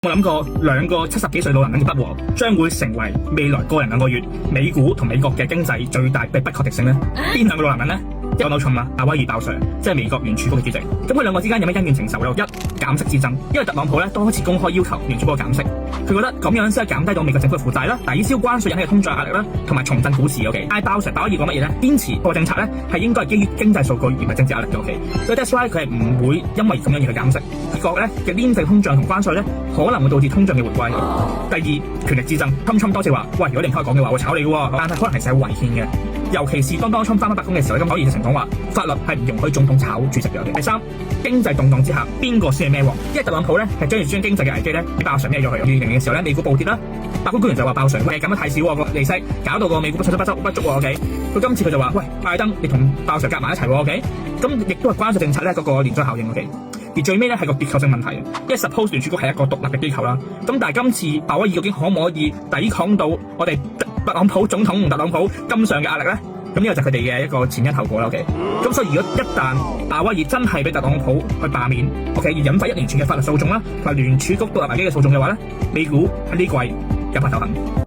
我諗過兩個70幾歲老男人嘅不和，將會成為未來個人2個月美股同美國嘅經濟最大嘅不確定性呢？邊兩個老男人呢？一個 Donald Trump 啦，鮑威爾鮑 Sir， 即係美國聯儲局嘅主席。咁佢兩個之間有咩恩怨情仇咧？一，減息之爭，因為特朗普咧都開始公開要求聯儲局減息，佢覺得咁樣先係減低到美國政府嘅負債啦，抵消關稅引起嘅通脹壓力啦，同埋重振股市。OK， 但係鮑 Sir 鮑威爾講乜嘢咧？堅持個政策咧係應該係基於經濟數據而唔係政治壓力嘅。OK， 所以 that's why 佢係唔會因為咁樣而去減息。結果咧嘅黏性通脹同關稅咧可能會導致通脹嘅回歸。第二，權力之爭，Trump 多次話，喂，如果你唔開講嘅話，會炒你嘅，但係可能係寫違憲嘅。尤其是當 Trump 翻白宮嘅時候，咁可以成講話法律係唔容許總統炒主席嘅。第三，經濟動盪之下，邊個先係孭鑊？因為特朗普咧係將經濟嘅危機咧俾鮑 Sir 孭咗佢。2020嘅時候咧，美股暴跌啦，白宮官員就話鮑 Sir， 喂，減得太少個利息，搞到個美股不足。OK， 佢今次佢就話，喂，拜登你同鮑 Sir 夾埋一齊。OK， 咁亦都係關稅政策咧嗰個連鎖效應。OK， 而最尾咧係個結構性問題，因為 suppose 聯儲局係一個獨立嘅機構啦。咁但係今次鮑威爾究竟可唔可以抵抗到我哋特朗普總統同特朗普金上嘅壓力咧？咁呢個就係佢哋嘅一個前因後果啦。OK， 咁所以如果一旦鮑威爾真係俾特朗普去罷免 ，OK， 而引發一連串嘅法律訴訟啦，同埋聯儲局獨立危機嘅訴訟嘅話咧，美股喺呢季有排頭痕。